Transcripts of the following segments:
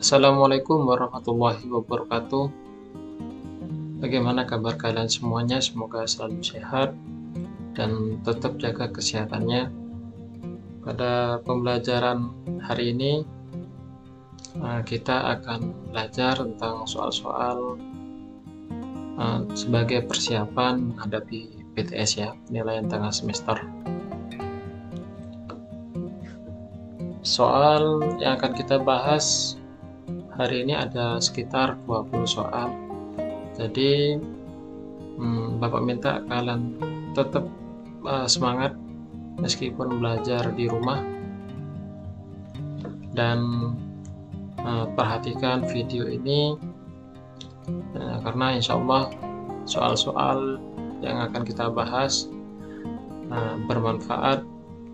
Assalamualaikum warahmatullahi wabarakatuh. Bagaimana kabar kalian semuanya? Semoga selalu sehat dan tetap jaga kesehatannya. Pada pembelajaran hari ini kita akan belajar tentang soal-soal sebagai persiapan menghadapi PTS ya, penilaian tengah semester. Soal yang akan kita bahas hari ini ada sekitar 20 soal. Jadi Bapak minta kalian tetap semangat meskipun belajar di rumah, dan perhatikan video ini karena insya Allah soal-soal yang akan kita bahas bermanfaat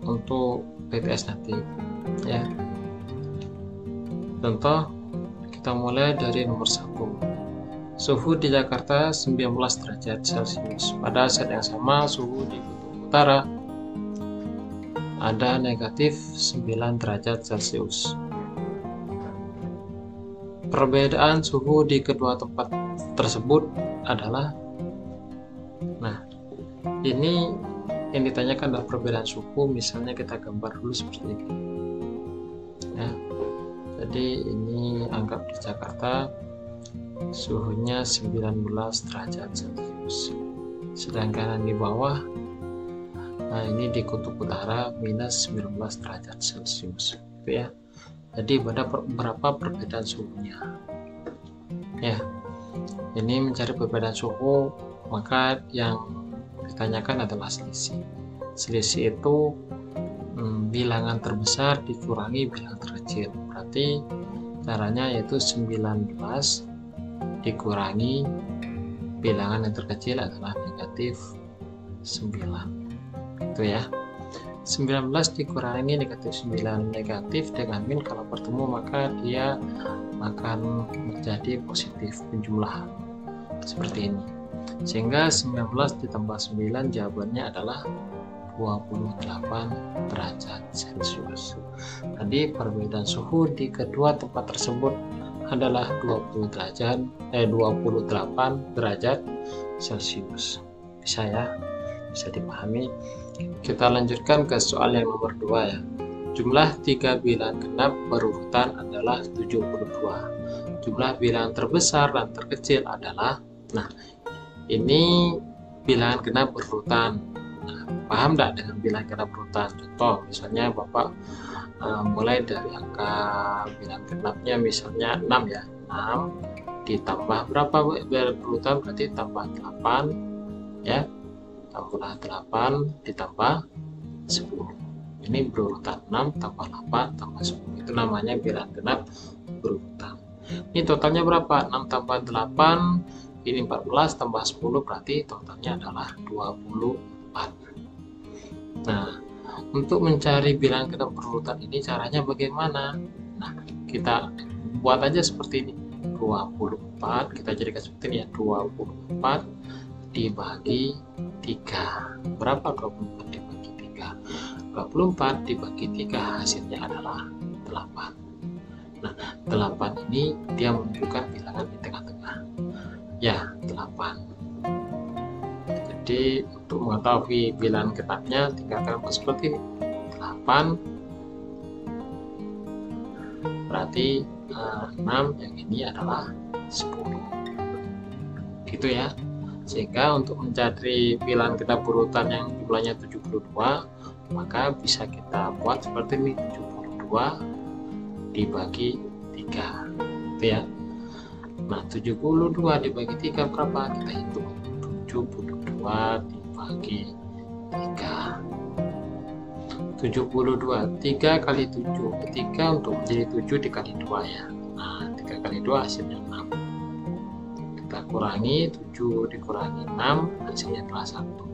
untuk PTS nanti ya. Contoh, kita mulai dari nomor 1. Suhu di Jakarta 19 derajat Celcius. Pada saat yang sama suhu di Kutub Utara ada negatif 9 derajat Celcius. Perbedaan suhu di kedua tempat tersebut adalah, nah ini yang ditanyakan adalah perbedaan suhu. Misalnya kita gambar dulu seperti ini ya. Jadi ini anggap di Jakarta suhunya 19 derajat Celcius, sedangkan di bawah ini di Kutub Utara minus 19 derajat Celcius gitu ya. Jadi pada berapa perbedaan suhunya ya. Ini mencari perbedaan suhu, maka yang ditanyakan adalah selisih. Selisih itu bilangan terbesar dikurangi bilangan terkecil. Berarti caranya yaitu 19 dikurangi bilangan yang terkecil adalah negatif 9 itu ya. 19 dikurangi negatif 9, negatif dengan min kalau bertemu maka dia akan menjadi positif penjumlahan seperti ini, sehingga 19 ditambah 9 jawabannya adalah 28 derajat Celcius. Tadi perbedaan suhu di kedua tempat tersebut adalah 28 derajat Celcius. Bisa ya, bisa dipahami. Kita lanjutkan ke soal yang nomor 2 ya. Jumlah 3 bilangan genap berurutan adalah 72. Jumlah bilangan terbesar dan terkecil adalah, nah ini bilangan genap berurutan. Nah, paham tidak dengan bilangan genap berurutan? Contoh misalnya Bapak mulai dari angka bilangan genapnya misalnya 6 ya. 6 ditambah berapa berurutan, berarti tambah 8 ya. Tambah 8 ditambah 10. Ini berurutan 6 tambah 8 tambah 10. Itu namanya bilangan genap berurutan. Ini totalnya berapa? 6 tambah 8 ini 14 tambah 10, berarti totalnya adalah 24. Nah, untuk mencari bilangan genap berurutan ini caranya bagaimana? Nah, kita buat aja seperti ini. 24 kita jadikan seperti ini ya. 24 dibagi 3. Berapa 24 dibagi 3? 24 dibagi 3 hasilnya adalah 8. Nah, 8 ini dia menunjukkan bilangan di tengah-tengah. Ya, 8. Jadi untuk mengetahui bilangan genapnya tinggalkan seperti ini. 8 berarti 6, yang ini adalah 10. Gitu ya. Sehingga untuk mencari bilangan genap berurutan yang jumlahnya 72, maka bisa kita buat seperti ini. 72 dibagi 3 gitu ya. Nah, 72 dibagi 3 berapa? Kita hitung. 72 dibagi 3. 72 3 kali 7, 3 untuk menjadi 7 dikali 2 ya. Nah, 3 kali 2 hasilnya 6. Kita kurangi 7 dikurangi 6, hasilnya adalah 1.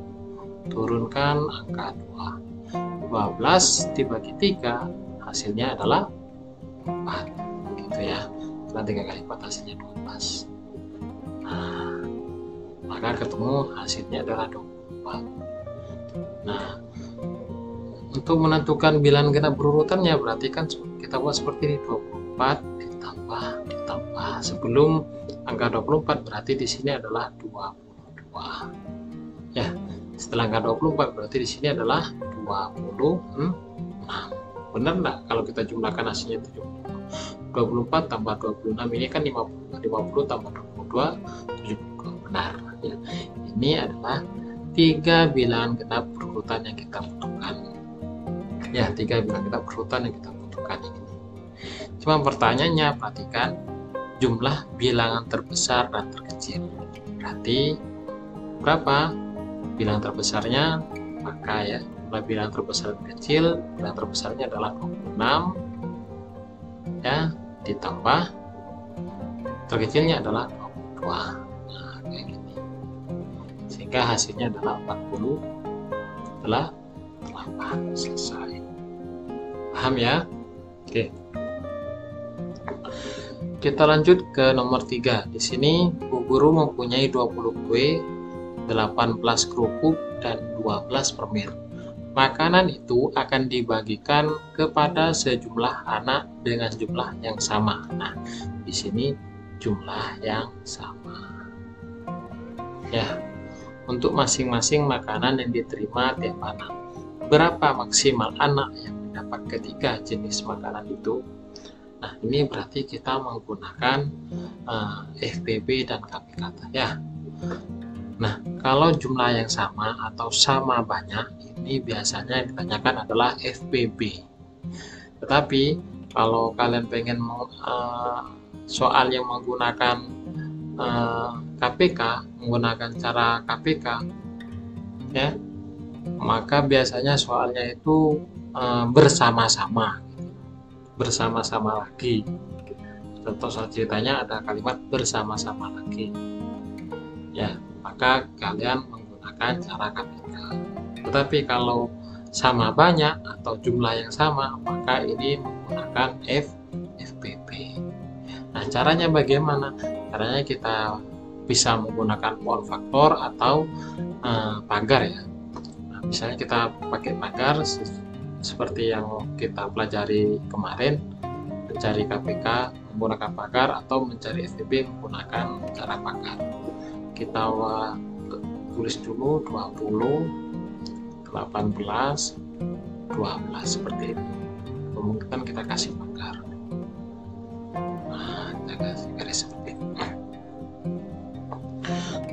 Turunkan angka 2. 12 dibagi 3 hasilnya adalah 4 gitu ya. Karena 3 kali 4 hasilnya 12. Nah, maka ketemu hasilnya adalah 24. Nah, untuk menentukan bilangan genap berurutannya berarti kan kita buat seperti ini. 24 ditambah ditambah. Sebelum angka 24 berarti di sini adalah 22. Ya, setelah angka 24 berarti di sini adalah 26. Benar enggak kalau kita jumlahkan hasilnya 24 tambah 26 ini kan 50. 50 tambah 22 72. Benar ya. Ini adalah 3 bilangan genap berurutan yang kita butuhkan. Ya, 3 bilangan genap berurutan yang kita butuhkan ini. Cuma pertanyaannya, perhatikan jumlah bilangan terbesar dan terkecil. Berarti berapa bilangan terbesarnya? Maka ya, jumlah bilangan terbesar dan kecil, bilangan terbesarnya adalah 26 ya, ditambah terkecilnya adalah 22. Nah, kayak gini. Sehingga hasilnya adalah 48. Selesai. Paham ya? Oke. Kita lanjut ke nomor 3. Di sini Bu Guru mempunyai 20 kue, 18 kerupuk, dan 12 permen. Makanan itu akan dibagikan kepada sejumlah anak dengan jumlah yang sama. Nah, di sini jumlah yang sama. Ya, untuk masing-masing makanan yang diterima tiap anak. Berapa maksimal anak yang mendapat ketiga jenis makanan itu? Nah, ini berarti kita menggunakan FPB dan KPK ya. Nah, kalau jumlah yang sama atau sama banyak, ini biasanya yang ditanyakan adalah FPB. Tetapi kalau kalian pengen soal yang menggunakan KPK, menggunakan cara KPK ya, maka biasanya soalnya itu bersama-sama lagi. Contoh soal ceritanya ada kalimat bersama-sama lagi ya, maka kalian menggunakan cara KPK. Tetapi kalau sama banyak atau jumlah yang sama, maka ini menggunakan FPB. Nah, caranya bagaimana? Caranya kita bisa menggunakan pola faktor atau pagar ya. Nah, misalnya kita pakai pagar seperti yang kita pelajari kemarin, mencari KPK menggunakan pagar atau mencari FPB menggunakan cara pagar. Kita tulis dulu 20, 18, 12 seperti ini. Kemudian kita kasih pagar. Nah, kita kasih garis seperti ini.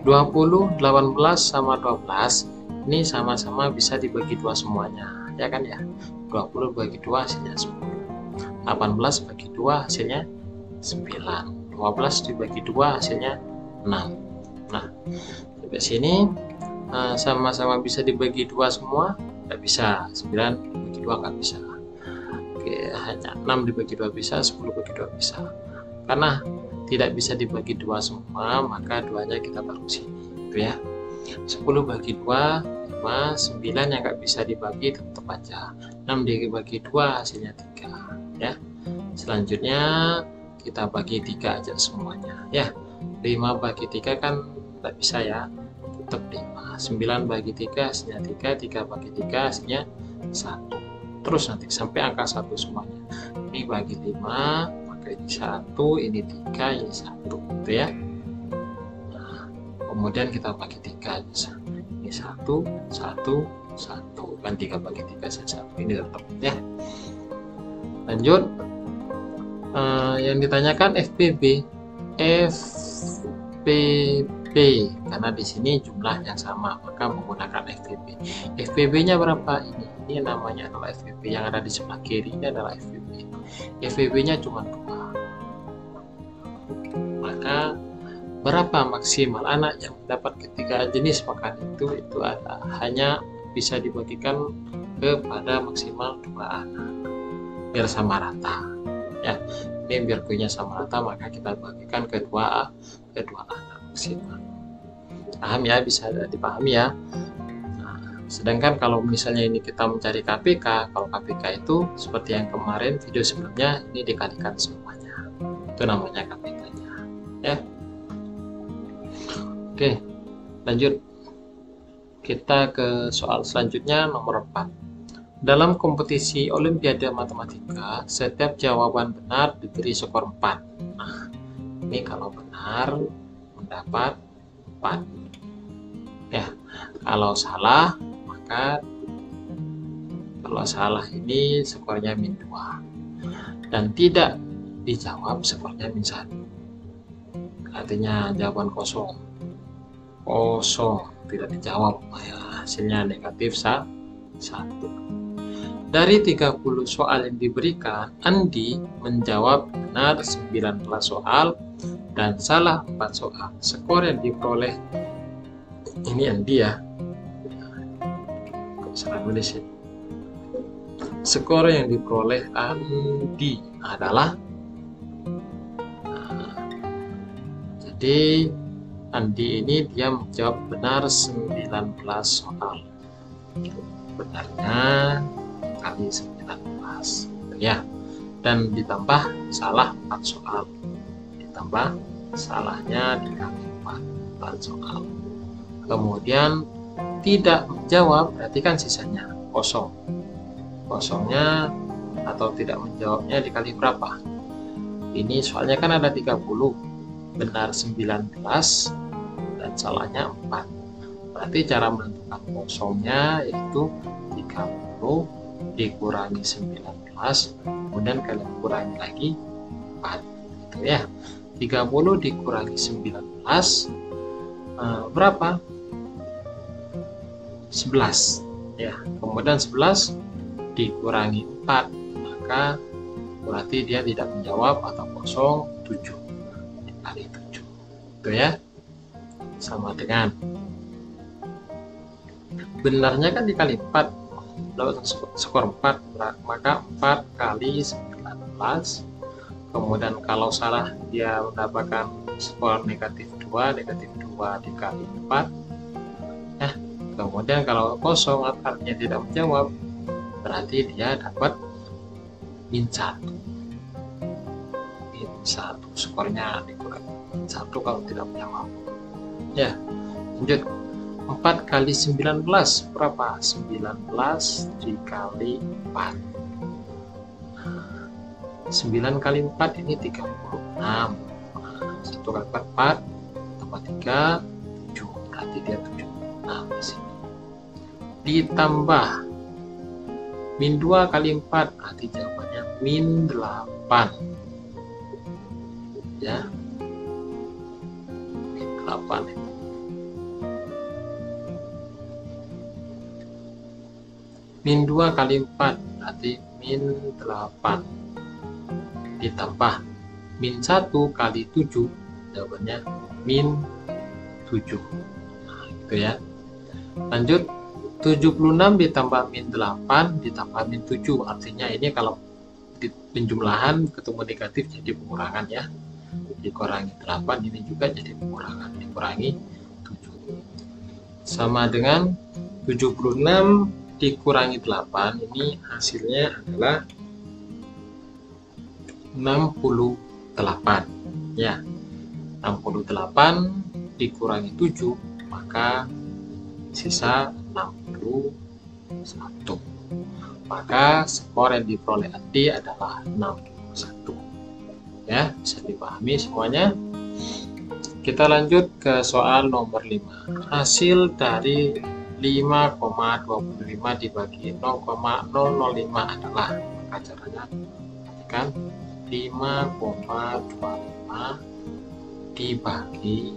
20, 18 sama 12 ini sama-sama bisa dibagi 2 semuanya, ya kan ya. 20 bagi 2 hasilnya 10. 18 bagi 2 hasilnya 9. 12 dibagi 2 hasilnya 6. Nah, sampai sini sama-sama bisa dibagi 2 semua? Nggak bisa. 9 dibagi 2 nggak bisa. Oke, hanya 6 dibagi 2 bisa, 10 bagi 2 bisa. Karena tidak bisa dibagi 2 semua, maka 2-nya kita taruh sini, itu ya. 10 bagi 2, 5, 9 yang nggak bisa dibagi tetap aja. 6 dibagi 2 hasilnya 3 ya. Selanjutnya kita bagi 3 aja semuanya ya. 5 bagi 3 kan nggak bisa ya, tetap 5. 9 bagi 3 hasilnya 3, 3 bagi 3 hasilnya 1. Terus nanti sampai angka 1 semuanya. Ini bagi 5, maka ini 1, ini 3, ini 1 gitu ya. Nah, kemudian kita bagi 3 aja. Ini 1, 1, 1 kan 3 bagi 3 1, ini tetap ya. Lanjut, yang ditanyakan FPB karena di sini jumlah yang sama maka menggunakan FPB. FPB-nya berapa? Ini namanya adalah FPB, yang ada di sebelah kiri ini adalah FPB. FPB-nya cuma 2. Maka berapa maksimal anak yang mendapat ketiga jenis makanan itu ada hanya bisa dibagikan kepada maksimal 2 anak biar sama rata ya. Ini biar kuenya sama rata maka kita bagikan kedua anak maksimal. Paham ya? Bisa dipahami ya. Nah, sedangkan kalau misalnya ini kita mencari KPK, kalau KPK itu seperti yang kemarin video sebelumnya, ini dikalikan semuanya, itu namanya KPK-nya ya. Oke, lanjut kita ke soal selanjutnya nomor 4. Dalam kompetisi Olimpiade Matematika, setiap jawaban benar diberi skor 4. Nah, Ini kalau benar mendapat 4. Ya, kalau salah maka ini skornya -2. Dan tidak dijawab skornya -1. Artinya jawaban kosong, tidak dijawab, ya, hasilnya negatif 1. Dari 30 soal yang diberikan, Andi menjawab benar 19 soal dan salah 4 soal. Skor yang diperoleh, ini Andi ya, salah nulis ini. Skor yang diperoleh Andi adalah, jadi Andi ini dia menjawab benar 19 soal. Benarnya kali 19 ya, dan ditambah salah 4 soal, ditambah salahnya dikali 4 soal. Kemudian tidak menjawab, berarti kan sisanya kosong. Kosongnya atau tidak menjawabnya dikali berapa? Ini soalnya kan ada 30, benar 19 dan salahnya 4. Berarti cara menentukan kosongnya yaitu 30 dikurangi 19, kemudian kalian kurangi lagi 4, gitu ya. 30 dikurangi 19 berapa? 11 ya. Kemudian 11 dikurangi 4, maka berarti dia tidak menjawab atau kosong. 7 dikali 7, itu ya, sama dengan benarnya kan dikali 4, skor 4, maka 4 kali 19. Kemudian kalau salah dia mendapatkan skor negatif 2 dikali 4 ya. Kemudian kalau kosong artinya tidak menjawab, berarti dia dapat -1. Skornya dikurangi 1 kalau tidak menjawab ya. Lanjut, 4 kali 19 berapa? 19 dikali 4. 9 kali 4 ini 36. 1 kali 4 tambah 3 7, berarti dia 76 di sini. Ditambah -2 kali 4, berarti jawabannya -8 ya. -8 itu. -2 kali 4 berarti -8, ditambah -1 kali 7, jawabannya -7. Nah, gitu ya. Lanjut, 76 ditambah -8 ditambah -7, artinya ini kalau di penjumlahan ketemu negatif jadi pengurangan ya. Dikurangi 8, ini juga jadi pengurangan, dikurangi 7. Sama dengan 76 dikurangi 8, ini hasilnya adalah 68 ya. 68 dikurangi 7, maka sisa 61. Maka skor yang diperoleh Andi adalah 61 ya. Bisa dipahami semuanya. Kita lanjut ke soal nomor 5. Hasil dari 5,25 dibagi 0,005 adalah, maka caranya perhatikan, 5,25 dibagi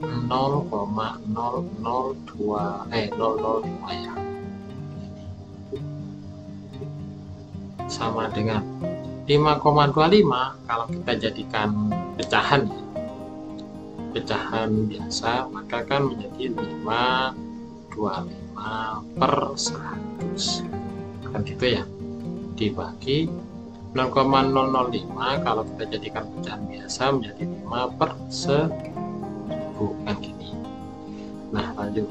0,005 ya, sama dengan 5,25 kalau kita jadikan pecahan ya, pecahan biasa, maka kan menjadi 525 per 100 kan gitu ya, dibagi 0,005 kalau kita jadikan pecahan biasa menjadi 5 per 1000 kan gini. Nah lanjut,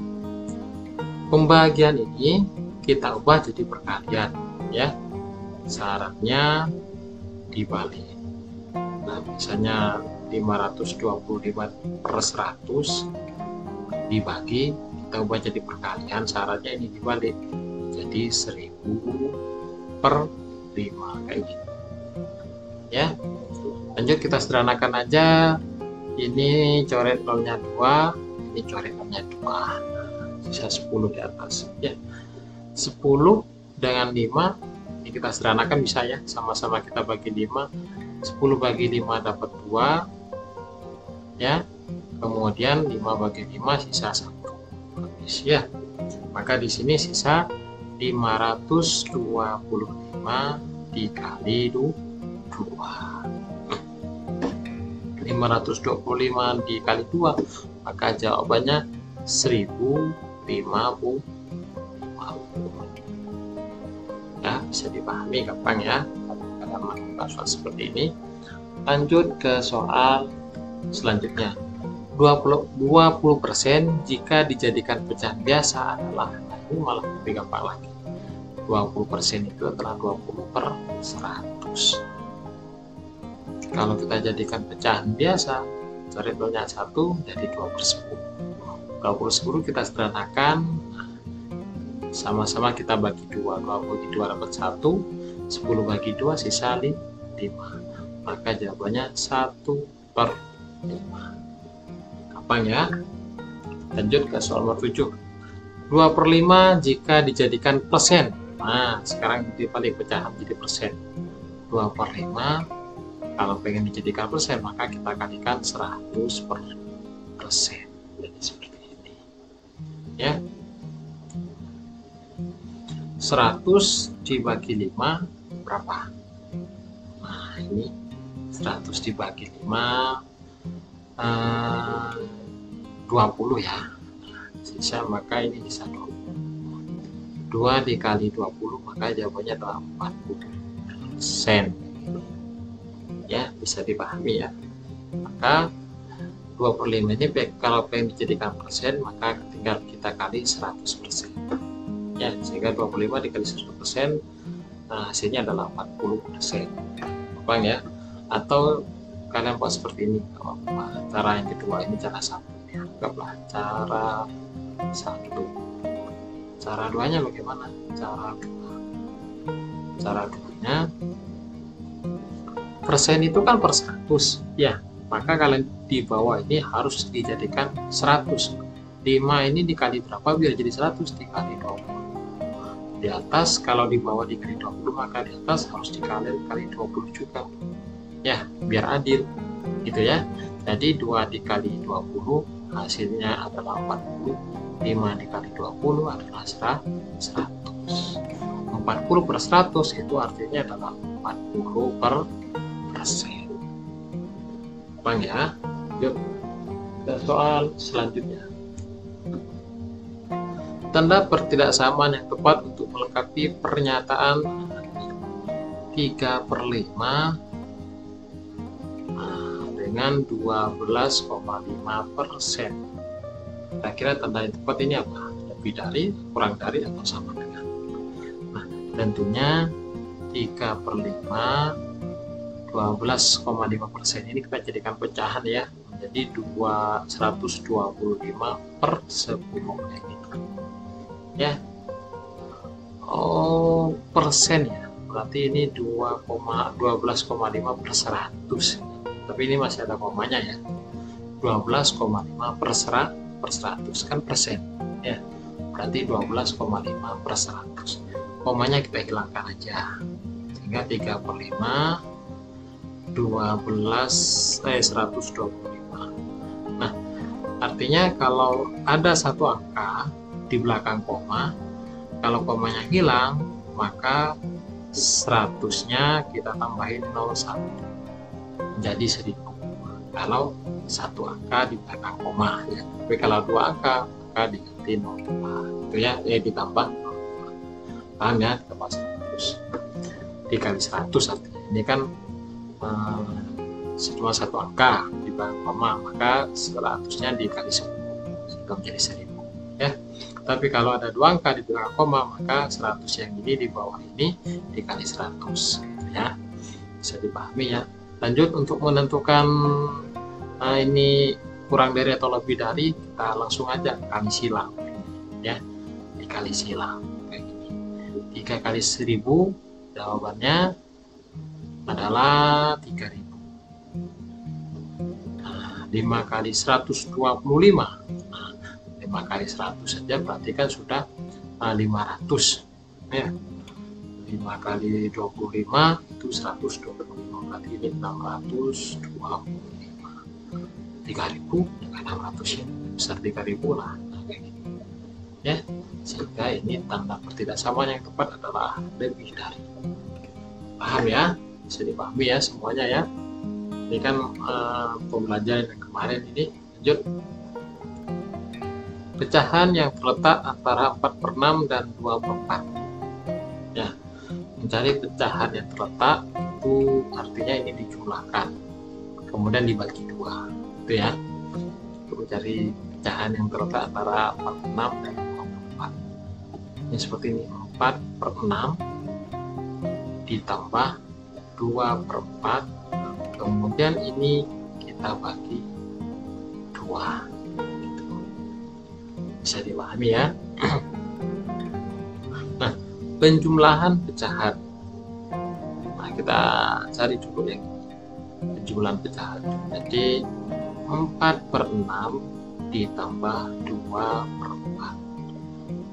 pembagian ini kita ubah jadi perkalian ya, syaratnya dibalik. Nah misalnya 525 per 100 dibagi, kita ubah jadi perkalian, syaratnya ini dibalik jadi 1000 per 5 kayak gitu ya. Lanjut, kita sederhanakan aja. Ini coret nolnya 2, ini coret nolnya 2, sisa 10 di atas ya. 10 dengan 5 ini kita sederhanakan bisa ya, sama-sama kita bagi 5. 10 bagi 5 dapat 2 ya, kemudian 5 bagi 5 sisa 1 habis ya. Maka di sini sisa 525 dikali 2. 525 dikali 2, maka jawabannya 1050 ya. Bisa dipahami gampang ya kalau melakukan soal seperti ini. Lanjut ke soal selanjutnya. 20% jika dijadikan pecahan biasa adalah, nah ini malah lebih gampang lagi. 20% itu adalah 20/100. Kalau kita jadikan pecahan biasa, coret nolnya 1 jadi 20/10. 20/10 kita sederhanakan, sama-sama kita bagi 2. 2 bagi 2 dapat 1, 10 bagi 2 sisa 5. Maka jawabannya 1/5. Gampang ya. Lanjut ke soal nomor 7. 2/5 jika dijadikan persen. Nah, sekarang dibalik pecahan jadi persen. 2/5 kalau pengen dijadikan persen, maka kita kalikan 100%. Jadi seperti ini ya. 100 dibagi 5 berapa? Nah, ini 100 dibagi 5 20 ya. Sisa, maka ini sisa 20. 2 dikali 20 maka jawabannya adalah 40%. Ya, bisa dipahami ya. Maka 2/5 ini kalau pengen dijadikan persen, maka tinggal kita kali 100% ya, sehingga 25 dikali 100%, nah hasilnya adalah 40%. Gampang ya. Atau kalian buat seperti ini, cara yang kedua ini cara 1 ya. Anggaplah cara 1. Cara 2-nya bagaimana? Cara 2-nya persen itu kan per 100 ya, maka kalian di bawah ini harus dijadikan 100. 5 ini dikali berapa biar jadi 100? Dikali 20. Di atas kalau di bawah dikali 20, maka di atas harus dikali 20 juga ya, biar adil gitu ya. Jadi 2 dikali 20 hasilnya adalah 40. 5 dikali 20 adalah 100. 40/100 itu artinya adalah 40%. Bang ya. Yuk ke soal selanjutnya. Tanda pertidaksamaan yang tepat untuk melengkapi pernyataan 3/5 dengan 12,5%. Kira-kira tanda yang tepat ini apa? Lebih dari, kurang dari, atau sama dengan? Nah, tentunya 3/5 12,5% ini kita jadikan pecahan ya, menjadi 125/10 ini ya. Oh, persen ya, berarti ini 12,5/100, tapi ini masih ada komanya ya. 12,5/100 kan persen ya, berarti 12,5/100. Komanya kita hilangkan aja, sehingga 3/5 125. Nah, artinya kalau ada satu angka di belakang koma, kalau komanya hilang, maka 100-nya kita tambahin 01 menjadi 1000 kalau satu angka di belakang koma ya. Tapi kalau dua angka maka diganti 0,5 itu ya, ditambah 0,5. Paham ya? Tambah 100 dikali 100 artinya ini kan cuma satu angka di belakang koma, maka 100-nya dikali 10 sehingga menjadi 1000 ya. Tapi kalau ada dua angka di belakang koma, maka 100 yang ini di bawah ini dikali 100 ya. Bisa dipahami ya. Lanjut, untuk menentukan ini kurang dari atau lebih dari, kita langsung aja kali silang ya, dikali silang kayak gini. 3 kali 1000 jawabannya adalah 3000 5 kali 125. Nah, 5 kali 100 saja berarti kan sudah 500 ya. 5 kali 25 itu 125, berarti ini 625. 3000 dengan 600 ya, besar 3000 lah. Nah, kayak gitu ya, sehingga ini tanda pertidaksamaan yang tepat adalah lebih dari. Paham ya, bisa dipahami ya semuanya ya. Ini kan pembelajaran yang kemarin ini. Lanjut, pecahan yang terletak antara 4/6 dan 2/4 ya. Mencari pecahan yang terletak itu artinya ini dijumlahkan kemudian dibagi 2 itu ya. Untuk mencari pecahan yang terletak antara 4/6 dan 2/4 ini seperti ini, 4/6 ditambah 2/4, kemudian ini kita bagi 2 gitu. Bisa dipahami ya. Nah, penjumlahan pecahan, nah kita cari dulu ya penjumlahan pecahan. Jadi 4/6 ditambah 2/4.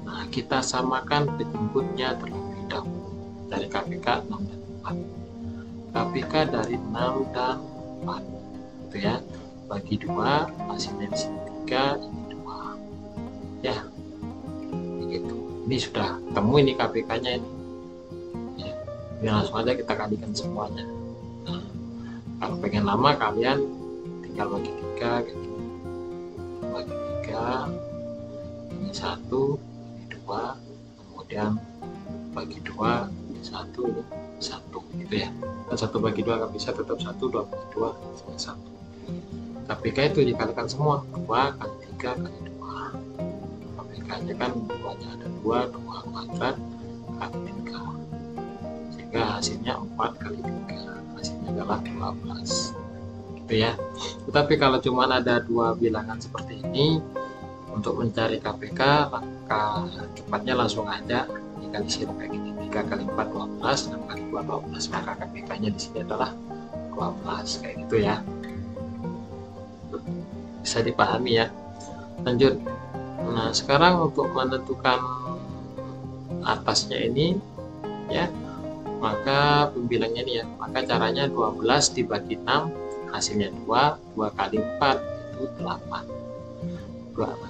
Nah, kita samakan penjemputnya terlebih dahulu. Dari KPK 6 dan 4. KPK dari 6 dan 4 itu ya, bagi 2, hasilnya di sini 3, ini 2 ya, begitu. Ini sudah ketemu ini KPK-nya ini ya. Ini langsung aja kita kalikan semuanya. Nah, kalau pengen lama kalian tinggal bagi 3 kayak gini, bagi 3, ini 1, ini 2, kemudian bagi 2, ini 1, ini 1 gitu ya. Dan 1 bagi 2 nggak bisa, tetap 1, 2 bagi 2 sama 1. KPK itu dikalikan semua, 2 kali 3 kali 2. KPK nya kan 2 nya ada 2 kuadrat kali 3, sehingga hasilnya 4 kali 3, hasilnya adalah 12 gitu ya. Tetapi kalau cuma ada 2 bilangan seperti ini, untuk mencari KPK langkah cepatnya langsung aja dikali sini kayak gini, 3 kali 4 12, 6 kali 2 12, maka KPK nya di sini adalah 12 kayak gitu ya. Bisa dipahami ya. Lanjut. Nah, sekarang untuk menentukan atasnya ini ya, maka pembilangnya ini ya, maka caranya 12 dibagi 6 hasilnya 2, 2 kali 4 itu 8.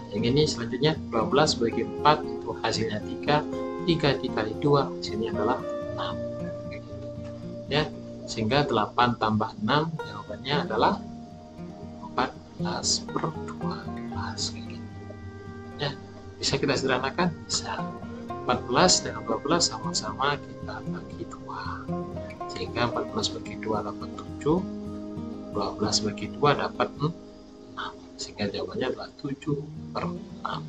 Yang ini selanjutnya 12 bagi 4 itu hasilnya 3, 3 dikali 2 hasilnya adalah 6 ya, sehingga 8 tambah 6 jawabannya adalah 14/12 kayak gitu ya. Bisa kita sederhanakan, bisa. 14 dengan 12 sama-sama kita bagi 2, sehingga 14 bagi 2 dapat 7, 12 bagi 2 dapat 6, sehingga jawabannya adalah 7/6.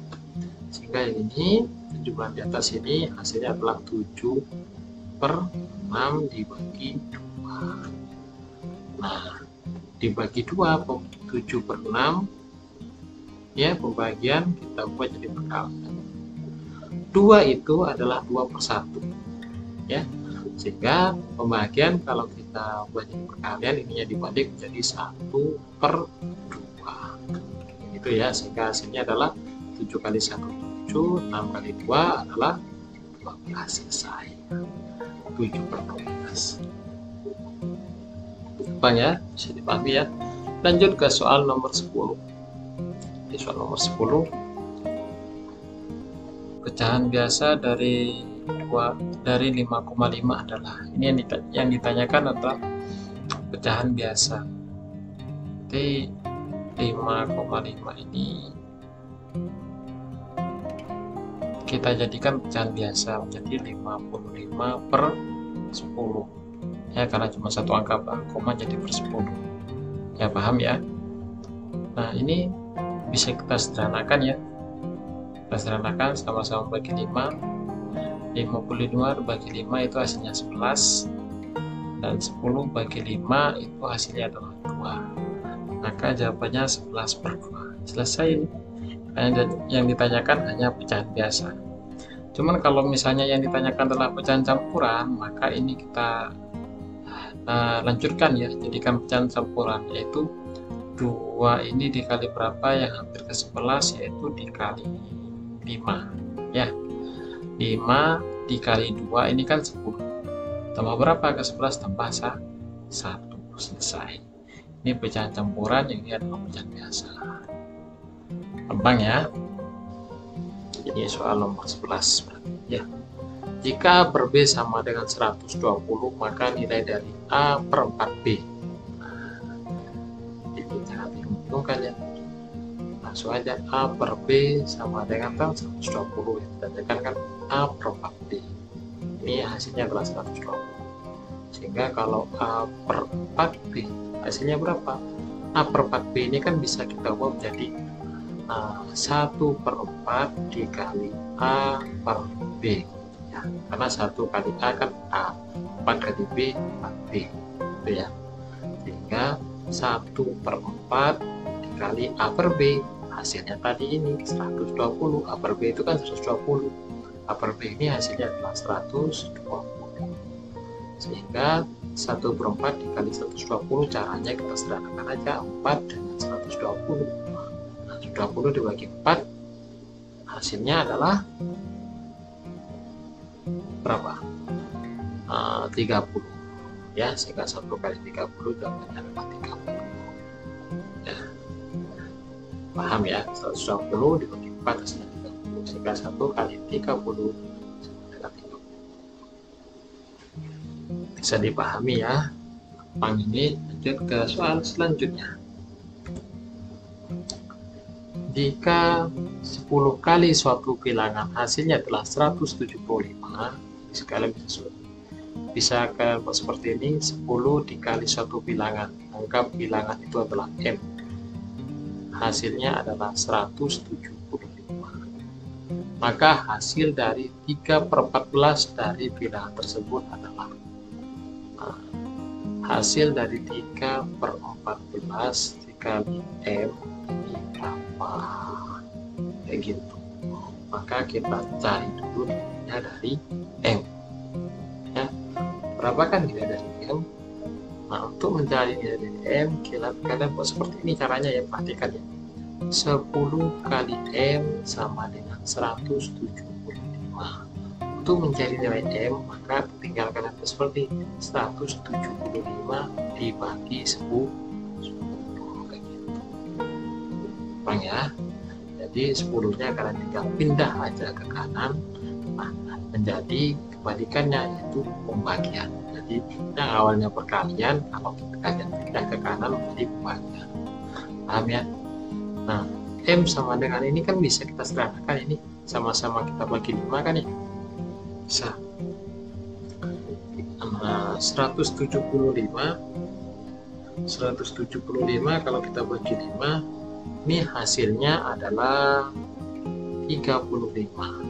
Sehingga ini penjumlahan di atas ini hasilnya adalah 7/6 dibagi 2. Nah, dibagi 2, 7/6 ya, pembagian kita buat jadi perkalian. 2 itu adalah 2/1 ya, sehingga pembagian kalau kita buat jadi perkalian ininya dibagi menjadi 1/2 gitu ya, sehingga hasilnya adalah 7 kali 1 7, 6 kali 2 adalah 12, selesai. 7/12. Gampang ya, bisa dipahami ya. Lanjut ke soal nomor 10. Di soal nomor 10, pecahan biasa dari 5,5 adalah, ini yang ditanyakan adalah pecahan biasa. Jadi 5,5 ini kita jadikan pecahan biasa menjadi 55/10 ya, karena cuma satu angka koma jadi per 10 ya, paham ya. Nah, ini bisa kita sederhanakan ya, kita sederhanakan sama-sama bagi 5. 55 bagi 5 itu hasilnya 11, dan 10 bagi 5 itu hasilnya adalah 2, maka jawabannya 11/2. Selesai. Yang ditanyakan hanya pecahan biasa. Cuman kalau misalnya yang ditanyakan adalah pecahan campuran, maka ini kita lanjutkan ya, jadikan pecahan campuran, yaitu 2 ini dikali berapa yang hampir ke 11, yaitu dikali 5 ya. 5 dikali 2 ini kan 10, tambah berapa ke 11, tambah 1, selesai. Ini pecahan campuran, yang ini adalah pecahan biasa. Gampang ya. Ini soal nomor 11 berarti ya. Jika A per B sama dengan 120, maka nilai dari A per 4B. Ini jangan bingung kan ya. Langsung aja A per B sama dengan 120 ya. Dan kan A per 4B. Ini hasilnya adalah 120. Sehingga kalau A per 4B hasilnya berapa? A per 4B ini kan bisa kita ubah menjadi 1 per 4 dikali A per B ya. Karena 1 kali A kan A, 4 kali B 4B gitu ya. Sehingga 1 per 4 dikali A per B, hasilnya tadi ini 120. A per B itu kan 120, A per B ini hasilnya adalah 120. Sehingga 1 per 4 dikali 120, caranya kita sederhanakan aja, 4 dengan 120. 120 dibagi 4, hasilnya adalah berapa? 30 ya. Sehingga 1 kali 30 jawabannya adalah 30 ya. Paham ya? 120 dibagi 4 hasilnya 30, sehingga 1 kali 30 adalah 30. Bisa dipahami ya. Gampang ini. Lanjut ke soal selanjutnya. Jika 10 kali suatu bilangan hasilnya adalah 175, sekali bisa kan seperti ini. 10 dikali suatu bilangan, anggap bilangan itu adalah M, hasilnya adalah 175. Maka hasil dari 3 per 14 dari bilangan tersebut adalah, hasil dari 3 per 14 dikali M ini berapa, kayak gitu. Maka kita cari dulu nilainya dari M ya. Berapa kan nilai dari M? Nah, untuk mencari nilai dari M, kalian buat seperti ini caranya ya, perhatikan ya. 10 kali M sama dengan 175. Untuk mencari nilai M, maka tinggal kalian buat seperti 175 dibagi 10 kayak gitu. Bang ya. Jadi 10-nya kalian tinggal pindah aja ke kanan, nah, menjadi kebalikannya, yaitu pembagian. Jadi yang awalnya perkalian, kalau kalian pindah ke kanan menjadi pembagian. Paham ya? Nah, M sama dengan ini kan bisa kita sederhanakan, ini sama-sama kita bagi 5 kan ya? Bisa. Nah, 175 kalau kita bagi 5, ini hasilnya adalah 35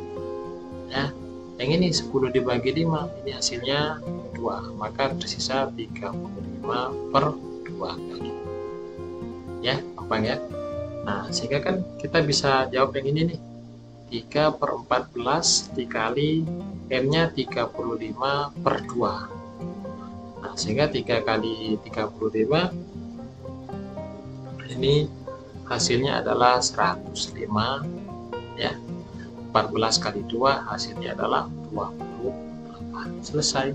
ya. Yang ini 10 dibagi 5, ini hasilnya 2, maka tersisa 35 per 2 lagi ya. Gampang ya. Nah, sehingga kan kita bisa jawab yang ini nih, 3 per 14 dikali M nya 35 per 2. Nah, sehingga 3 kali 35 ini hasilnya adalah 105 ya. 14 kali 2 hasilnya adalah 28. Selesai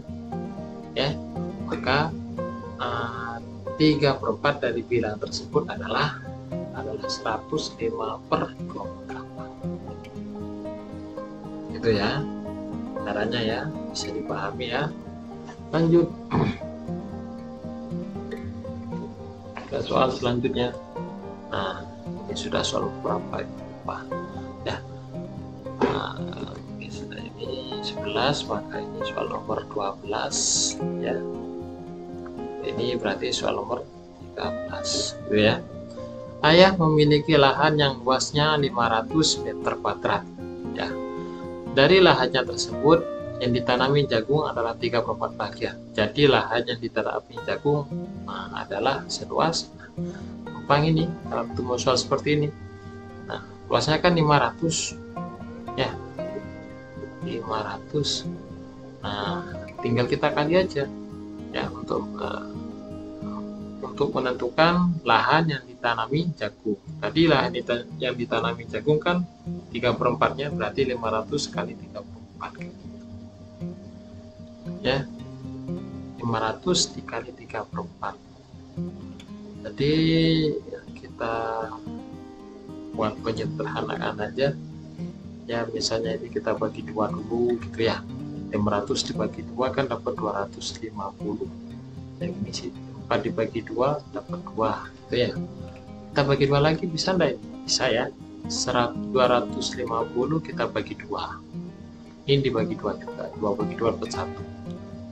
ya. Maka 3 per 4 dari bilangan tersebut adalah 105 per 28. Itu ya caranya ya, bisa dipahami ya. Lanjut ke soal selanjutnya. Nah, ini sudah soal berapa ya? Ya. Ini 11, maka ini soal nomor 12 ya. Ini berarti soal nomor 13 gitu ya. Ayah memiliki lahan yang luasnya 500 meter kuadrat ya. Dari lahannya tersebut yang ditanami jagung adalah 3 per 4 bagian. Jadi lahan yang ditanami jagung adalah seluas, gampang ini kalau ketemu soal seperti ini. Nah, luasnya kan 500 ya, 500. Nah, tinggal kita kali aja ya untuk untuk menentukan lahan yang ditanami jagung. Tadi lahan yang ditanami jagung kan 3/4-nya berarti 500 kali 34. Ya, 500 dikali 3/4. Jadi kita buat penyederhanaan aja. Ya, misalnya ini kita bagi 2 dulu gitu ya. 500 dibagi 2 kan dapat 250. Yang ini sih 4 dibagi 2 dapat 2 gitu ya. Kita bagi 2 lagi bisa enggak? Bisa ya. 250 kita bagi 2. Ini dibagi 2 juga. 2 bagi 2 dapat 1.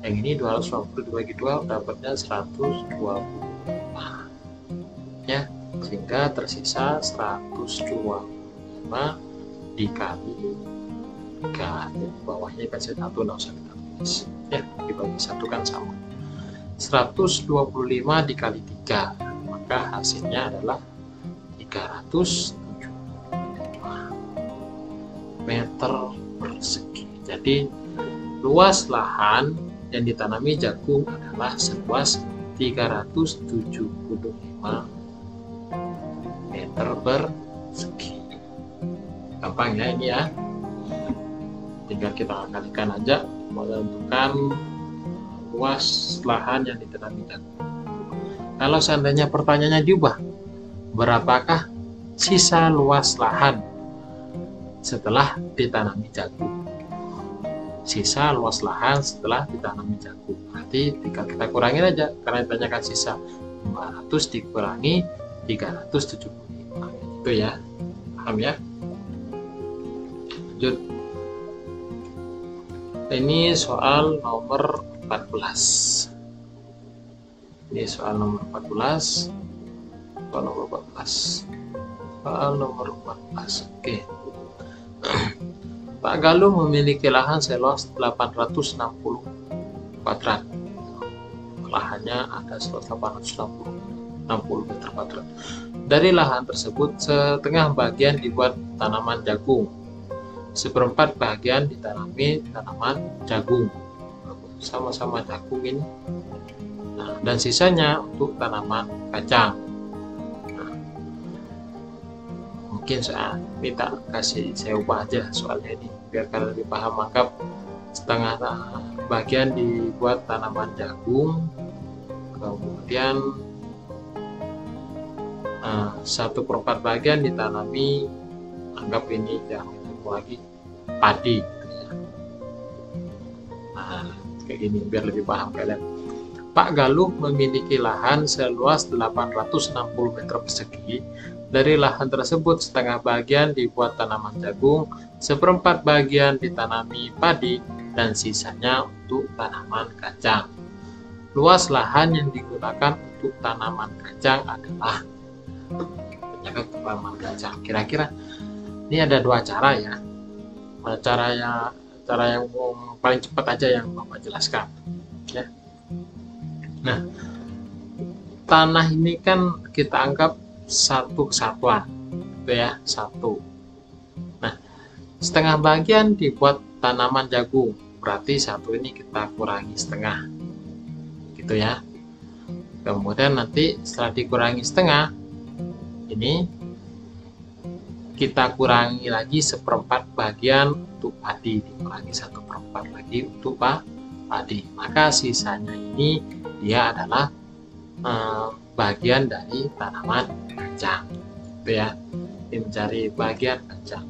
Yang ini 250 dibagi 2 dapatnya 125. Ya, sehingga tersisa 125 dikali 3. Jadi bawahnya kan 1 enggak usah kita tulis. Ya, dibagi 1 kan sama. 125 dikali 3, maka hasilnya adalah 375 meter persegi. Jadi luas lahan yang ditanami jagung adalah seluas 375 meter persegi. Gampang ya ini ya. Tinggal kita kalikan aja menentukan luas lahan yang ditanami jagung. Kalau seandainya pertanyaannya diubah, berapakah sisa luas lahan setelah ditanami jagung? Sisa luas lahan setelah ditanami jagung. Berarti tinggal kita kurangin aja, karena ditanyakan sisa 500 dikurangi 375. Itu ya. Paham ya? Lanjut. Ini soal nomor 14. Ini soal nomor 14. Soal nomor 14. Soal nomor 14. Oke. Pak Galuh memiliki lahan seluas 860 kuadrat. Lahannya ada seluas 860 meter kuadrat. Dari lahan tersebut, setengah bagian dibuat tanaman jagung, seperempat bagian ditanami tanaman jagung, sama-sama jagung ini. Nah, dan sisanya untuk tanaman kacang. Nah, mungkin saya minta saya ubah aja soalnya ini biar kalian lebih paham. Anggap setengah bagian dibuat tanaman jagung, kemudian 1/4 bagian ditanami, anggap ini jangan ditunggu lagi, padi gitu ya. Nah, kayak gini biar lebih paham kalian. Pak Galuh memiliki lahan seluas 860 meter persegi. Dari lahan tersebut, setengah bagian dibuat tanaman jagung, seperempat bagian ditanami padi, dan sisanya untuk tanaman kacang. Luas lahan yang digunakan untuk tanaman kacang adalah tanaman kacang. Kira-kira ini ada 2 cara ya. Cara yang paling cepat aja yang Bapak jelaskan ya. Nah, tanah ini kan kita anggap satu kesatuan gitu ya, satu. Nah, setengah bagian dibuat tanaman jagung, berarti satu ini kita kurangi setengah gitu ya. Kemudian nanti setelah dikurangi setengah, ini kita kurangi lagi seperempat bagian untuk padi, dikurangi 1/4 lagi untuk padi. Maka sisanya ini dia adalah bagian dari tanaman kacang gitu ya. Ini mencari bagian kacang.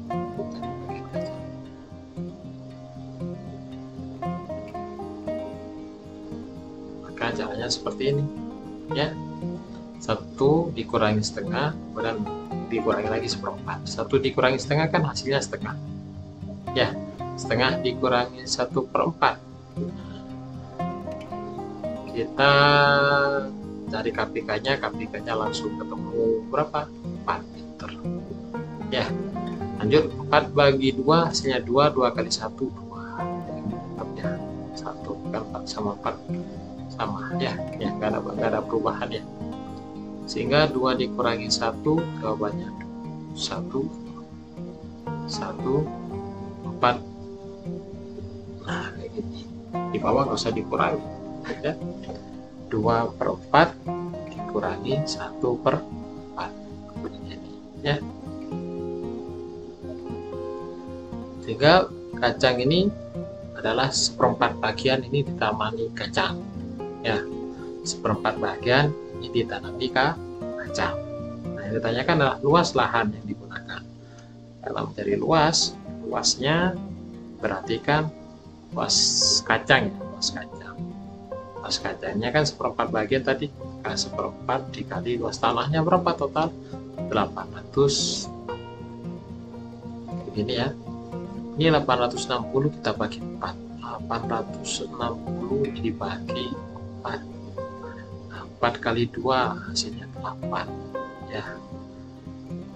Maka caranya seperti ini ya. 1 dikurangi setengah, kemudian dikurangi lagi seperempat. 1 dikurangi setengah kan hasilnya setengah ya. Setengah dikurangi 1/4, kita cari KPK-nya, langsung ketemu berapa? 4 meter ya. Lanjut, 4 bagi 2 hasilnya 2, 2 kali 1 2 ya. 1 kan 4 sama 4 sama ya, nggak ada perubahan ya. Sehingga 2 dikurangi 1 jawabannya 1 4. Nah, kayak gini. Di bawah nggak usah dikurangi ya. 2/4 dikurangi 1/4 ini ya. Sehingga kacang ini adalah 1/4 bagian ini ditanami kacang ya, 1/4 bagian ini ditanami kacang. Nah, yang ditanyakan adalah luas lahan yang digunakan. Kalau mencari luasnya berarti kan luas kacang ya, luas kacang. Luas kacangnya kan 1/4 bagian tadi, 1/4 dikali luas tanahnya berapa total? 800. Begini ya. Ini 860 kita bagi 4. 860 dibagi 4. 4 kali 2 hasilnya 8 ya.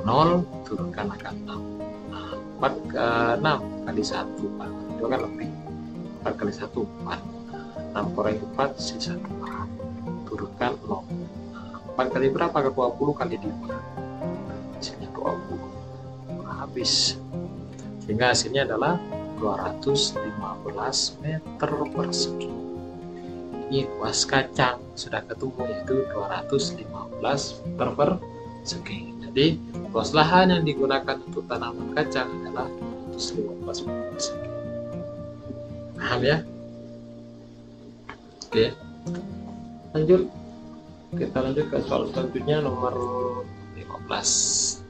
0 turunkan angka 6. 4 ke 6 kali 1 4 kali 2 kan lebih. 4 kali 1 4. 6 kurangi 4 sisa 2. Turunkan 0. 4 kali berapa? Ke 20 kali 2. Hasilnya 20. Habis. Sehingga hasilnya adalah 215 meter persegi. Ini luas kacang sudah ketemu, yaitu 215 meter persegi. Jadi luas lahan yang digunakan untuk tanaman kacang adalah 215 meter persegi. Paham ya? Oke, lanjut. Kita lanjut ke soal selanjutnya, nomor 15.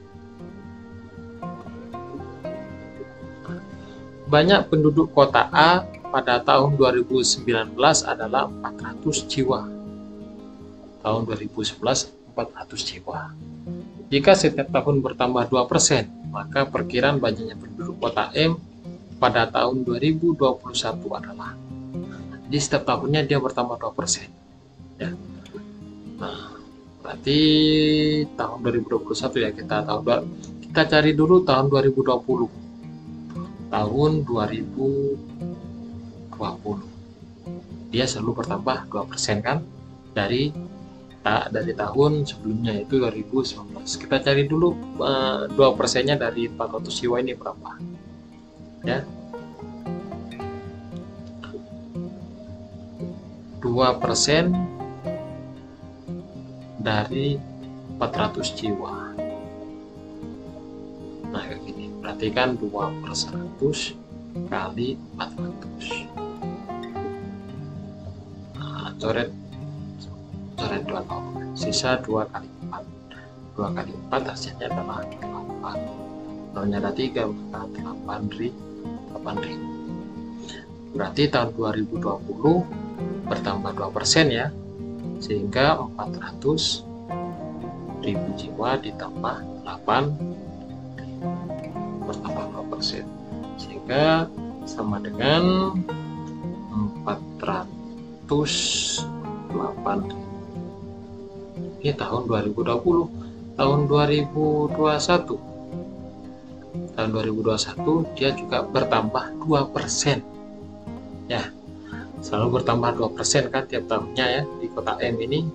Banyak penduduk kota A pada tahun 2019 adalah 400 jiwa. Tahun 2011 400 jiwa. Jika setiap tahun bertambah 2%, maka perkiraan banyaknya penduduk kota M pada tahun 2021 adalah. Jadi setiap tahunnya dia bertambah 2%. Ya. Nah, berarti tahun 2021 ya, kita cari dulu tahun 2020. Tahun 2020 dia selalu bertambah 2% kan dari tahun sebelumnya, itu 2019. Kita cari dulu 2%-nya dari 400 jiwa ini berapa ya. 2% dari 400 jiwa. Nah, kayak gini. Berarti kan 2/100 kali 400. Nah, coret 2 nol. Sisa 2 kali 4. 2 kali 4 hasilnya adalah 8. Nolnya ada 3, maka 8.000. Berarti tahun 2020 bertambah 2% ya. Sehingga 400.000 jiwa ditambah 8 bertambah 2%, sehingga sama dengan 408. Ini tahun 2020. Tahun 2021 dia juga bertambah 2% ya, selalu bertambah 2% kan tiap tahunnya ya di kota M ini.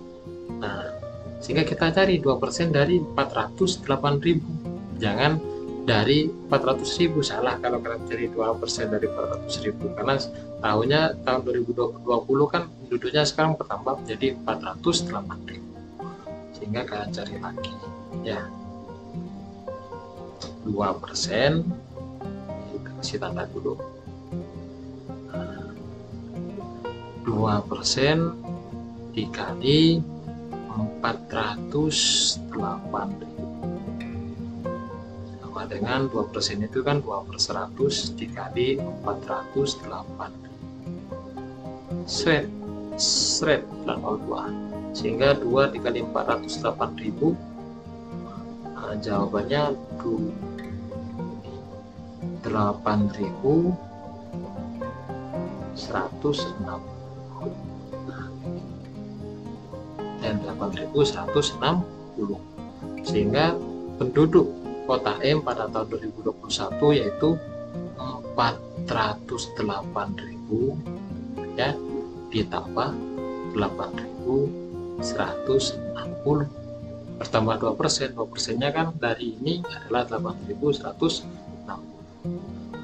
Nah, sehingga kita cari 2% dari 408.000, jangan dari 400.000. Salah kalau kalian cari 2% dari 400.000, karena tahun 2020 kan penduduknya sekarang bertambah menjadi 408.000, sehingga kalian cari lagi ya. 2% kita kasih tanda dulu. 2% dikali 408.000 dengan 2% itu kan 2/100 dikali 408. Seret 802, sehingga 2 dikali 408.000, nah, jawabannya 8.160 dan 8.160, sehingga penduduk kota M pada tahun 2021 yaitu 408.000 ya, ditambah 8.160, bertambah 2%nya kan dari ini adalah 8.160,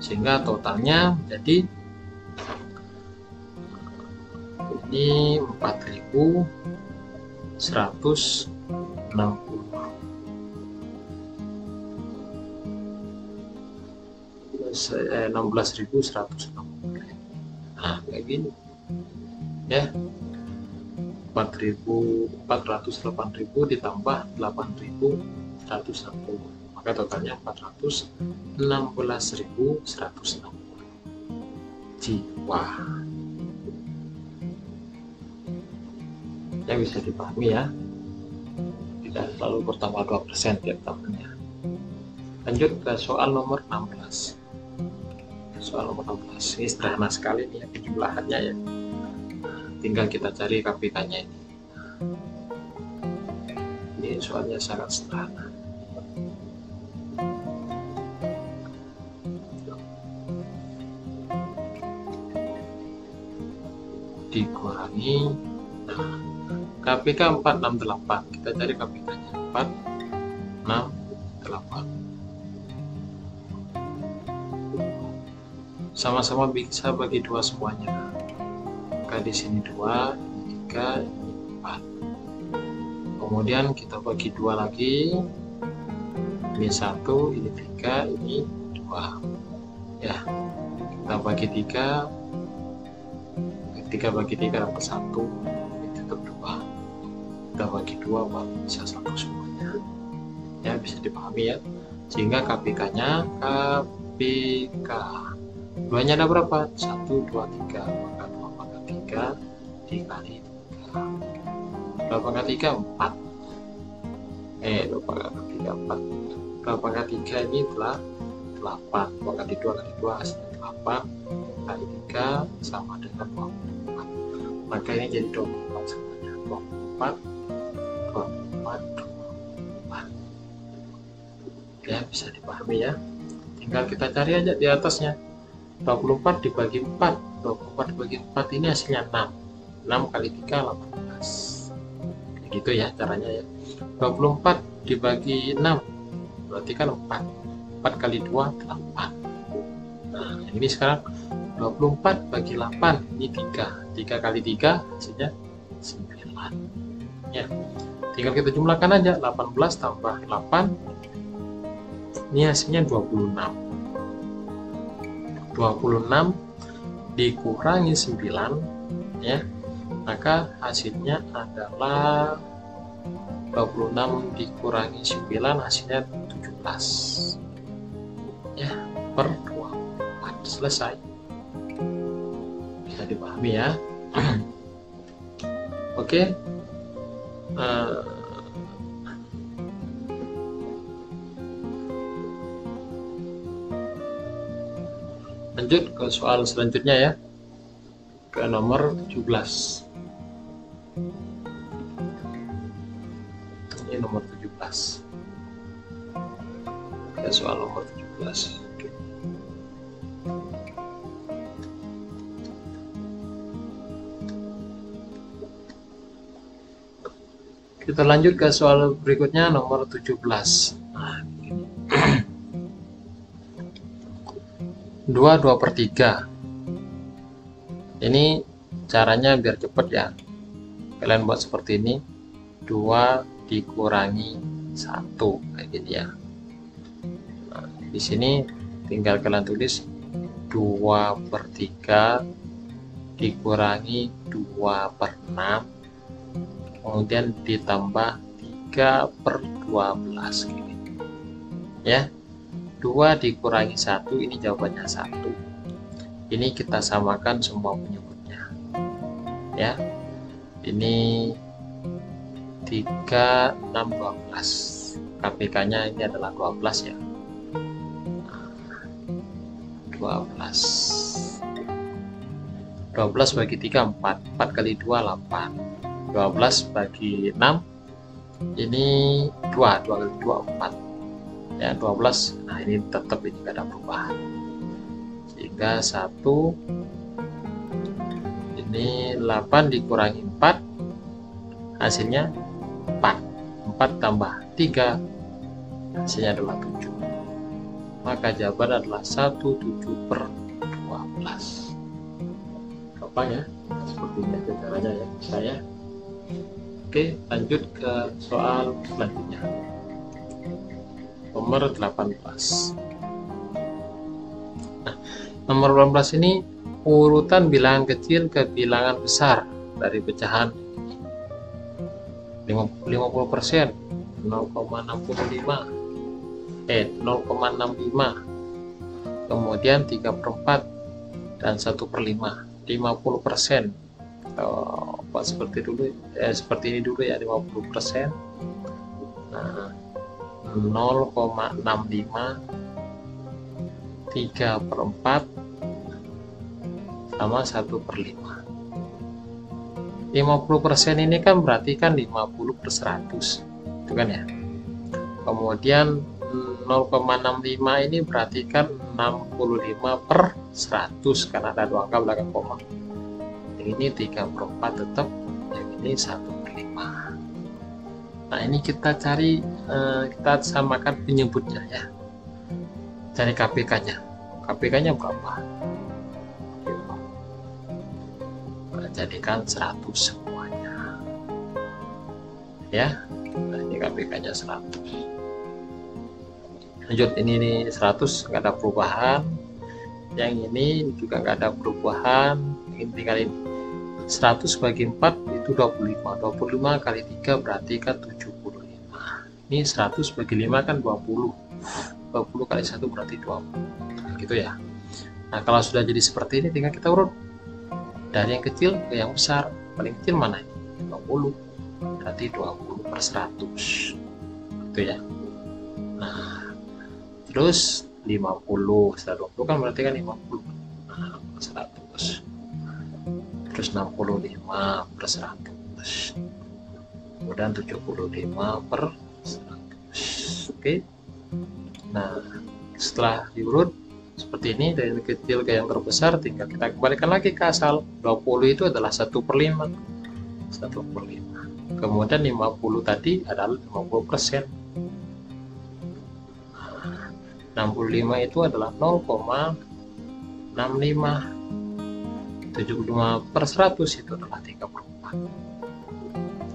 sehingga totalnya jadi ini 4.160 16.160. Nah, kayak gini ya. 4.408.000 ditambah 8.160, maka totalnya 416.160 jiwa. Ya, bisa dipahami ya, tidak selalu bertambah 2% tiap tahunnya. Lanjut ke soal nomor 16. Soal nomor 16 ini sederhana sekali nih ya, penjumlahannya ya. Tinggal kita cari KPK-nya ini. Ini soalnya sangat sederhana. Dikurangi, nah, KPK 468, kita cari KPK-nya 468. Sama-sama bisa bagi 2 semuanya. Maka di sini 2, ini 3, ini 4. Kemudian kita bagi 2 lagi. Ini 1, ini 3, ini 2. Ya, kita bagi 3. 3 bagi 3 dapat 1, ini tetap 2. Kita bagi 2 baru bisa 1 semuanya. Ya, bisa dipahami ya. Sehingga KPK-nya KPK 2-nya ada berapa? 1, 2, 3. Maka 2 pangkat 3 dikali 3. 2 pangkat 3, 4. 2 pangkat 3, 4. 2 pangkat 3 ini adalah 8. 2 kali 2 kali 2 hasilnya 8. Kali 3 sama dengan 24. Maka ini jadi 24 semuanya. 24, 24, 24. Ya, bisa dipahami ya. Tinggal kita cari aja di atasnya. 24 dibagi 4, 24 dibagi 4 ini hasilnya 6. 6 kali 3, 18. Kayak gitu ya caranya ya. 24 dibagi 6, berarti kan 4. 4 kali 2, 8. Nah, ini sekarang 24 bagi 8, ini 3. 3 kali 3 hasilnya 9. Ya, tinggal kita jumlahkan aja. 18 tambah 8, ini hasilnya 26. 26 dikurangi 9 ya, maka hasilnya adalah 26 dikurangi 9 hasilnya 17 ya, per 24. Selesai. Bisa dipahami ya. Oke. Lanjut ke soal selanjutnya ya, ke nomor 17. Ini nomor 17. Ke soal nomor 17. Oke. Kita lanjut ke soal berikutnya, nomor 17. Nah, 2/3. Ini caranya biar cepet ya. Kalian buat seperti ini. 2 dikurangi 1 kayak gini ya. Nah, di sini tinggal kalian tulis 2/3 dikurangi 2/6, kemudian ditambah 3/12 gini. Ya. 2 dikurangi 1, ini jawabannya 1. Ini kita samakan semua penyebutnya. Ya. Ini 3, 6, 12. KPK-nya ini adalah 12 ya. 12. 12 bagi 3, 4. 4 kali 2, 8. 12 bagi 6, ini 2. 2 kali 2, 4. Ya, 12. Nah, ini tetap ini gak ada perubahan, sehingga 1 ini 8 dikurangi 4 hasilnya 4. 4 tambah 3 hasilnya adalah 7. Maka jawaban adalah 17/12. Gampang ya, seperti ini aja caranya ya saya. Oke, lanjut ke soal selanjutnya. Nomor 18. Nah, nomor 18 ini urutan bilangan kecil ke bilangan besar dari pecahan 50%, 0,65, 0,65, kemudian 3/4 dan 1/5, 50%. Seperti ini dulu ya, 50%. Nah, 0,65, 3/4 sama 1/5. 50% ini kan berarti kan 50/100, itu kan ya. Kemudian 0,65 ini berarti kan 65/100 karena ada 2 angka belakang koma. Yang ini 3/4 tetap, yang ini 1/5. Nah, ini kita cari, kita samakan penyebutnya ya. Cari KPK-nya. KPK-nya berapa? Jadikan 100 semuanya. Ya. Nah, ini KPK-nya 100. Lanjut, ini 100 nggak ada perubahan. Yang ini juga nggak ada perubahan. Ini tinggal ini. 100 bagi 4 itu 25. 25 kali 3 berarti kan 75. Ini 100 bagi 5 kan 20. 20 kali 1 berarti 20. Nah, gitu ya. Nah, kalau sudah jadi seperti ini tinggal kita urut dari yang kecil ke yang besar. Paling kecil mana ini? 20. Berarti 20/100. Gitu ya. Nah, terus 50. Setelah 20 kan berarti kan 50. Nah, 100. Terus 65/100, kemudian 75/100. Oke. Nah, setelah diurut seperti ini dari yang kecil ke yang terbesar, tinggal kita kembalikan lagi ke asal. 20 itu adalah 1/5, 1/5. Kemudian 50 tadi adalah 50%. 65 itu adalah 0,65. 75/100 itu adalah 3/4.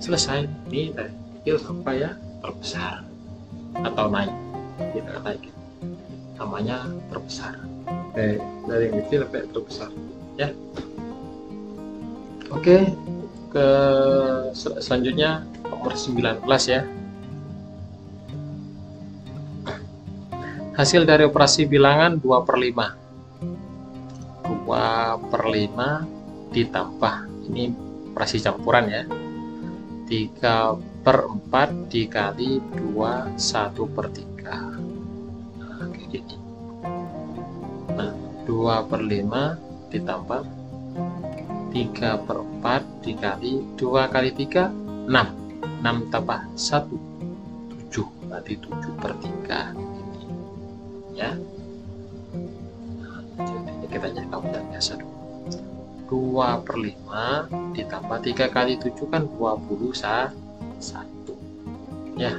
Selesai. Ini dari kecil sampai ya terbesar atau naik, kita naik, namanya terbesar. Dari yang kecil sampai terbesar ya. Oke, ke selanjutnya nomor 19 ya. Hasil dari operasi bilangan 2/5. 2/5 ditambah, ini operasi campuran ya, 3/4 dikali 2 1/3. Nah, kayak gini. Nah, 2/5 ditambah 3/4 dikali 2 kali 3 6. 6 tambah 1 7, berarti 7/3 ini ya. Kita jadi kabupaten biasa dulu. 2/5 ditambah 3 kali 7 kan 21 ya.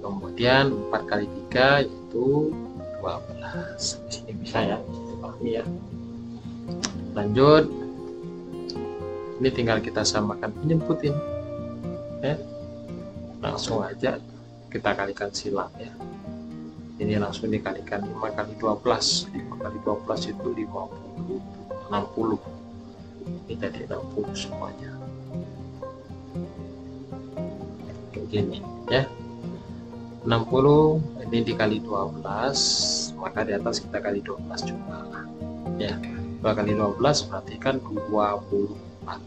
Kemudian 4 kali 3 yaitu 12. Di sini bisa ya, dipahami ya. Lanjut, ini tinggal kita samakan penyebut ini ya. Langsung aja kita kalikan silang ya. Ini langsung dikalikan 5 kali 12. 5 kali 12 itu 50, 60. Ini jadi 60 semuanya. Kayak gini ya. 60 ini dikali 12, maka di atas kita kali 12 juga ya. 2 kali 12 berarti kan 24.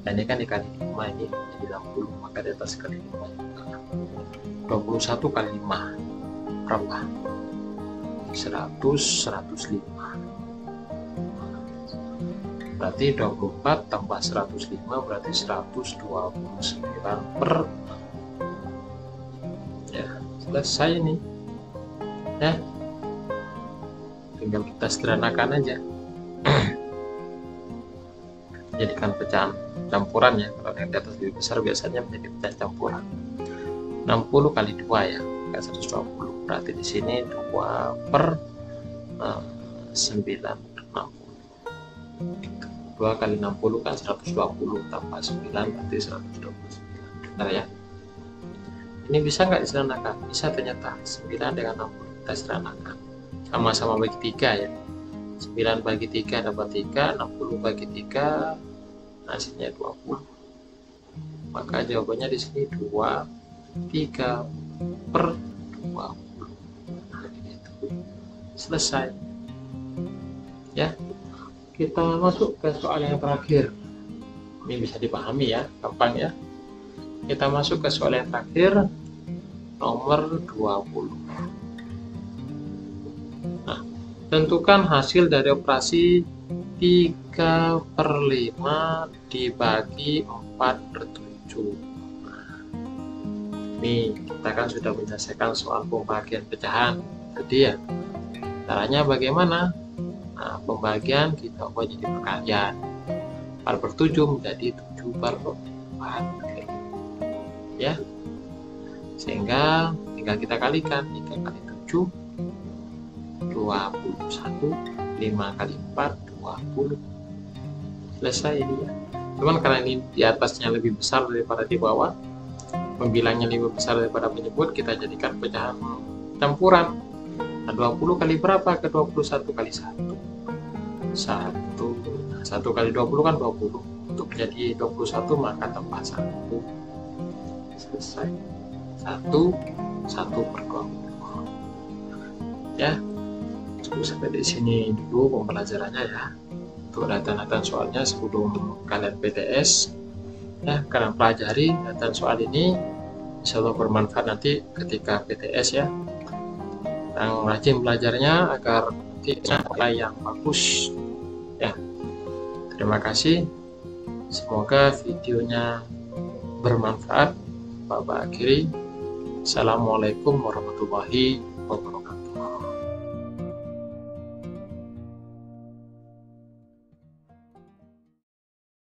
Dan ini kan dikali 5, ini jadi 60, maka di atas kali 5 juga. 21 kali 5 berapa? 105. Berarti 24 tambah 105 berarti 129 per. Ya, selesai ini ya. Tinggal kita sederhanakan aja. Jadikan pecahan campuran ya. Kalau yang di atas lebih besar biasanya menjadi pecahan campuran. 60 kali 2 ya, kayak 120. Berarti di sini 2/960. 2 kali 60 kan 120 tambah 9 berarti 129. Bentar ya. Ini bisa nggak disederhanakan? Bisa ternyata. 9 dengan 60 kita sederhanakan. Sama-sama bagi 3 ya. 9 bagi 3 dapat 3, 60 bagi 3 hasilnya 20. Maka jawabannya di sini 23 per 20. Nah, itu selesai. Ya. Kita masuk ke soal yang terakhir. Ini bisa dipahami ya, gampang ya. Kita masuk ke soal yang terakhir, nomor 20. Nah, tentukan hasil dari operasi 3/5 dibagi 4/7. Nah, ini kita kan sudah menyelesaikan soal pembagian pecahan tadi ya. Caranya bagaimana? Nah, pembagian kita ubah jadi perkalian. 4/7 menjadi 7/4. Ya. Sehingga tinggal kita kalikan 3 kali 7 21, 5 kali 4 20. Selesai ini ya. Cuman karena ini di atasnya lebih besar daripada di bawah, pembilangnya lebih besar daripada penyebut, kita jadikan pecahan campuran. Nah, 20 kali berapa? Ke 21 kali 1. 1 kali 20 kan 20. Untuk menjadi 21 maka tambah 1. Selesai. 1/20. Ya. Cukup sampai di sini dulu pembelajarannya ya. Untuk data-data soalnya sebelum kalian PTS ya, kalian pelajari data soal ini, insya Allah bermanfaat nanti ketika PTS ya. Yang rajin belajarnya agar nanti nilai yang bagus ya. Terima kasih, semoga videonya bermanfaat. Bapak akhiri, assalamualaikum warahmatullahi wabarakatuh.